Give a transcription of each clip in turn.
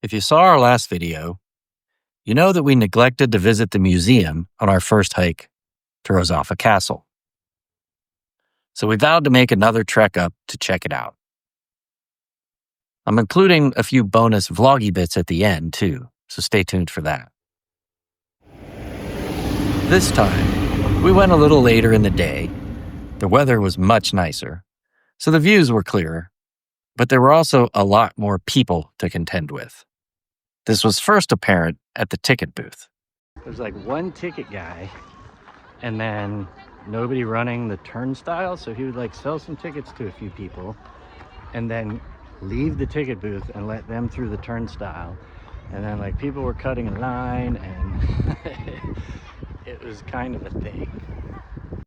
If you saw our last video, you know that we neglected to visit the museum on our first hike to Rozafa Castle. So we vowed to make another trek up to check it out. I'm including a few bonus vloggy bits at the end too, so stay tuned for that. This time, we went a little later in the day. The weather was much nicer, so the views were clearer, but there were also a lot more people to contend with. This was first apparent at the ticket booth. There's like one ticket guy and then nobody running the turnstile, so he would like sell some tickets to a few people and then leave the ticket booth and let them through the turnstile. And then like people were cutting in line and it was kind of a thing.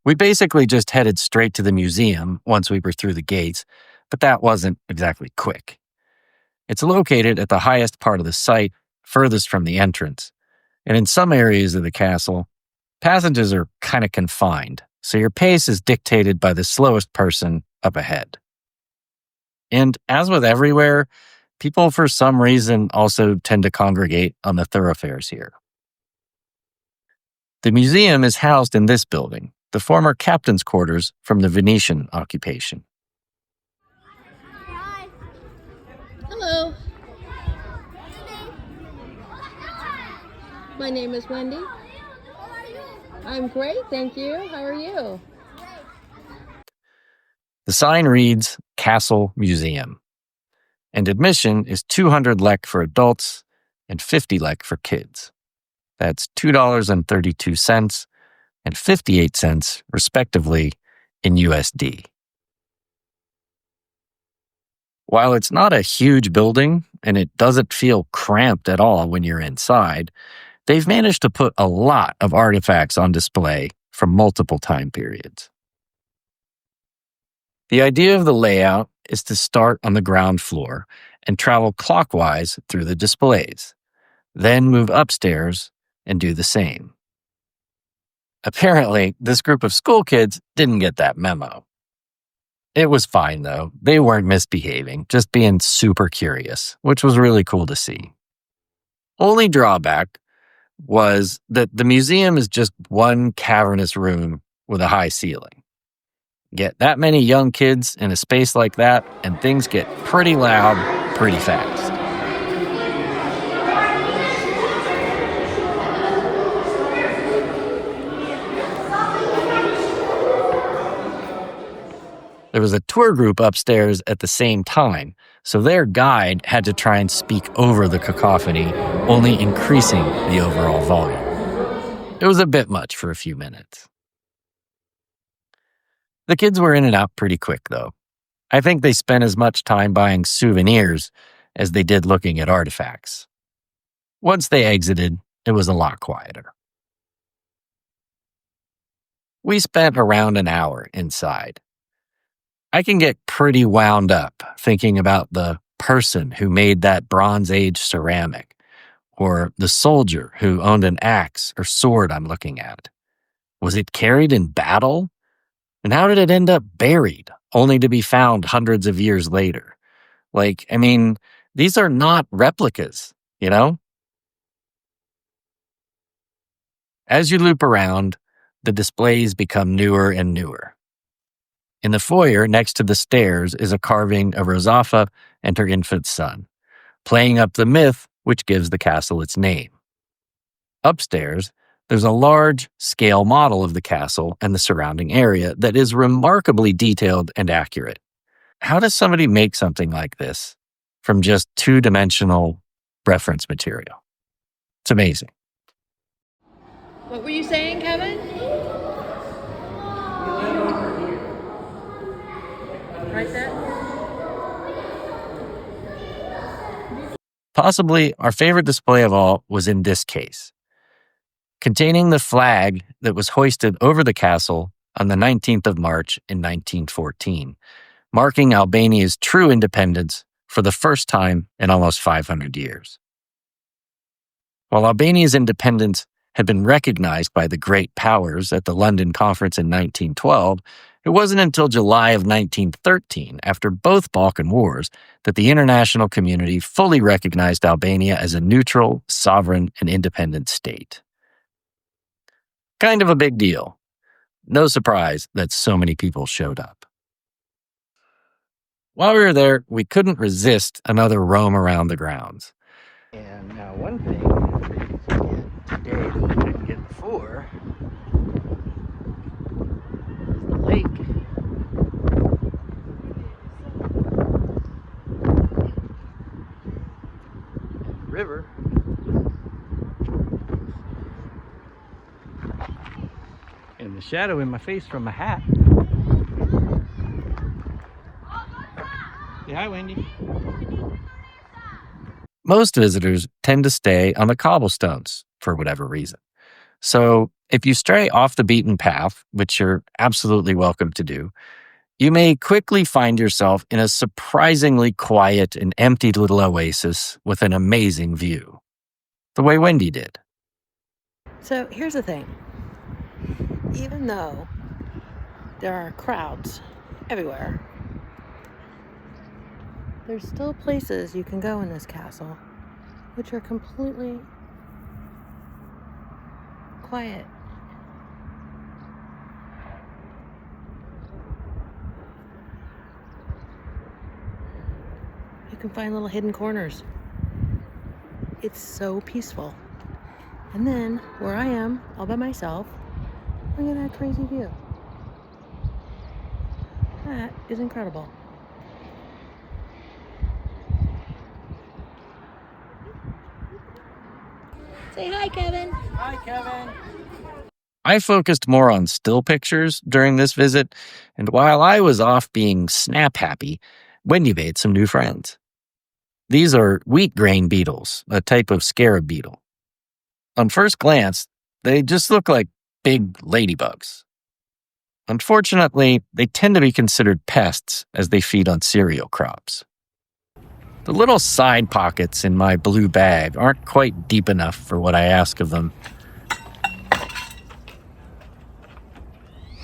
We basically just headed straight to the museum once we were through the gates, but that wasn't exactly quick. It's located at the highest part of the site, furthest from the entrance. And in some areas of the castle, passages are kind of confined, so your pace is dictated by the slowest person up ahead. And as with everywhere, people for some reason also tend to congregate on the thoroughfares here. The museum is housed in this building, the former captain's quarters from the Venetian occupation. Hello. My name is Wendy. I'm great, thank you. How are you? The sign reads Castle Museum, and admission is 200 lek for adults and 50 lek for kids. That's $2.32 and 58 cents, respectively, in USD. While it's not a huge building and it doesn't feel cramped at all when you're inside, they've managed to put a lot of artifacts on display from multiple time periods. The idea of the layout is to start on the ground floor and travel clockwise through the displays, then move upstairs and do the same. Apparently, this group of school kids didn't get that memo. It was fine, though. They weren't misbehaving, just being super curious, which was really cool to see. Only drawback was that the museum is just one cavernous room with a high ceiling. Get that many young kids in a space like that, and things get pretty loud pretty fast. There was a tour group upstairs at the same time, so their guide had to try and speak over the cacophony, only increasing the overall volume. It was a bit much for a few minutes. The kids were in and out pretty quick, though. I think they spent as much time buying souvenirs as they did looking at artifacts. Once they exited, it was a lot quieter. We spent around an hour inside. I can get pretty wound up thinking about the person who made that Bronze Age ceramic, or the soldier who owned an axe or sword I'm looking at. Was it carried in battle? And how did it end up buried, only to be found hundreds of years later? These are not replicas, you know? As you loop around, the displays become newer and newer. In the foyer next to the stairs is a carving of Rozafa and her infant son, playing up the myth which gives the castle its name. Upstairs, there's a large-scale model of the castle and the surrounding area that is remarkably detailed and accurate. How does somebody make something like this from just two-dimensional reference material? It's amazing. What were you saying, Kevin? Right there? Possibly our favorite display of all was in this case, containing the flag that was hoisted over the castle on the 19th of March in 1914, marking Albania's true independence for the first time in almost 500 years. While Albania's independence had been recognized by the great powers at the London Conference in 1912, It wasn't until July of 1913, after both Balkan Wars, that the international community fully recognized Albania as a neutral, sovereign, and independent state. Kind of a big deal. No surprise that so many people showed up. While we were there, we couldn't resist another roam around the grounds. And now one thing that you can get today that we couldn't get before is the lake. And the river. And the shadow in my face from my hat. Yeah, hi, Wendy. Most visitors tend to stay on the cobblestones for whatever reason. So if you stray off the beaten path, which you're absolutely welcome to do, you may quickly find yourself in a surprisingly quiet and empty little oasis with an amazing view. The way Wendy did. So here's the thing. Even though there are crowds everywhere, there's still places you can go in this castle which are completely quiet. You can find little hidden corners. It's so peaceful. And then where I am, all by myself, look at that crazy view. That is incredible. Say hi, Kevin. Hi, Kevin. I focused more on still pictures during this visit, and while I was off being snap happy, Wendy made some new friends. These are wheat grain beetles, a type of scarab beetle. On first glance, they just look like big ladybugs. Unfortunately, they tend to be considered pests as they feed on cereal crops. The little side pockets in my blue bag aren't quite deep enough for what I ask of them.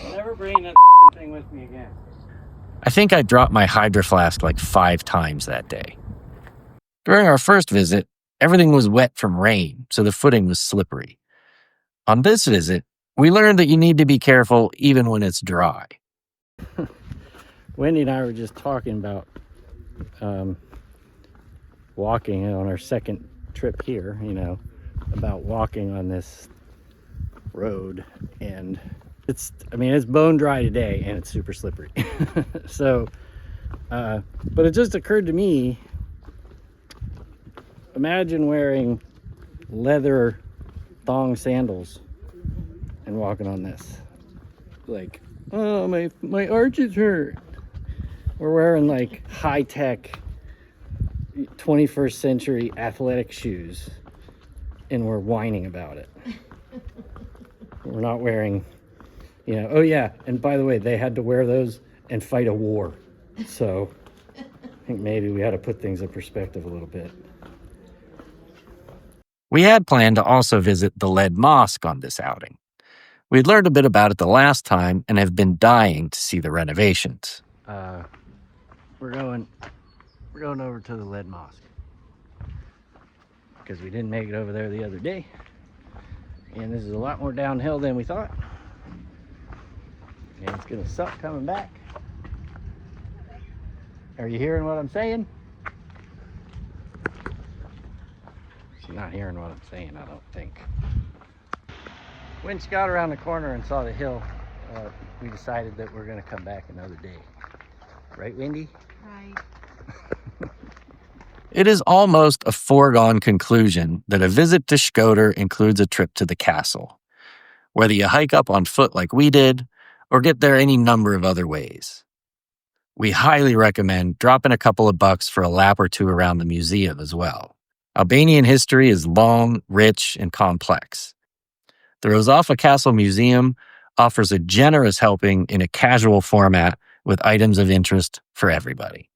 I'll never bring that fucking thing with me again. I think I dropped my Hydro Flask like 5 times that day. During our first visit, everything was wet from rain, so the footing was slippery. On this visit, we learned that you need to be careful even when it's dry. Wendy and I were just talking about walking on our second trip here, about walking on this road, and it's bone dry today and it's super slippery. So but it just occurred to me, imagine wearing leather thong sandals and walking on this, like, oh, my arches hurt. We're wearing like high-tech 21st century athletic shoes, and we're whining about it. We're not wearing, oh yeah, and by the way, they had to wear those and fight a war. So I think maybe we had to put things in perspective a little bit. We had planned to also visit the Lead Mosque on this outing. We'd learned a bit about it the last time and have been dying to see the renovations. We're going over to the Lead Mosque because we didn't make it over there the other day, and this is a lot more downhill than we thought, and it's gonna suck coming back. Are you hearing what I'm saying? She's not hearing what I'm saying, I don't think. When she got around the corner and saw the hill, we decided that we're gonna come back another day. Right, Wendy? Right. It is almost a foregone conclusion that a visit to Shkodër includes a trip to the castle, whether you hike up on foot like we did, or get there any number of other ways. We highly recommend dropping a couple of bucks for a lap or two around the museum as well. Albanian history is long, rich, and complex. The Rozafa Castle Museum offers a generous helping in a casual format with items of interest for everybody.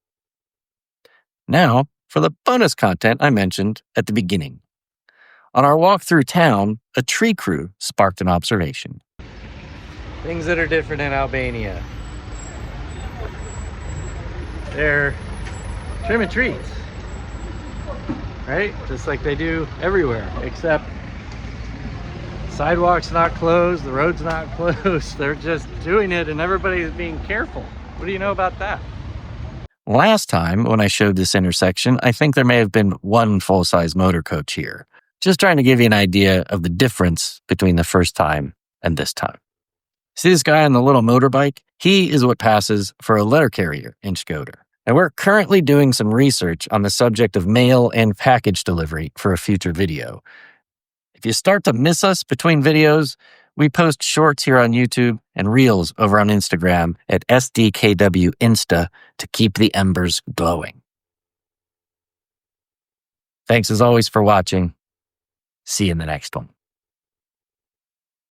Now, for the bonus content I mentioned at the beginning. On our walk through town, a tree crew sparked an observation. Things that are different in Albania. they're trimming trees, right? Just like they do everywhere, except sidewalk's not closed, the road's not closed. They're just doing it and everybody's being careful. What do you know about that? Last time when I showed this intersection, I think there may have been one full-size motor coach here. Just trying to give you an idea of the difference between the first time and this time. See this guy on the little motorbike? He is what passes for a letter carrier in Škoda. And we're currently doing some research on the subject of mail and package delivery for a future video. If you start to miss us between videos, we post shorts here on YouTube and reels over on Instagram at SDKW Insta to keep the embers glowing. Thanks as always for watching. See you in the next one.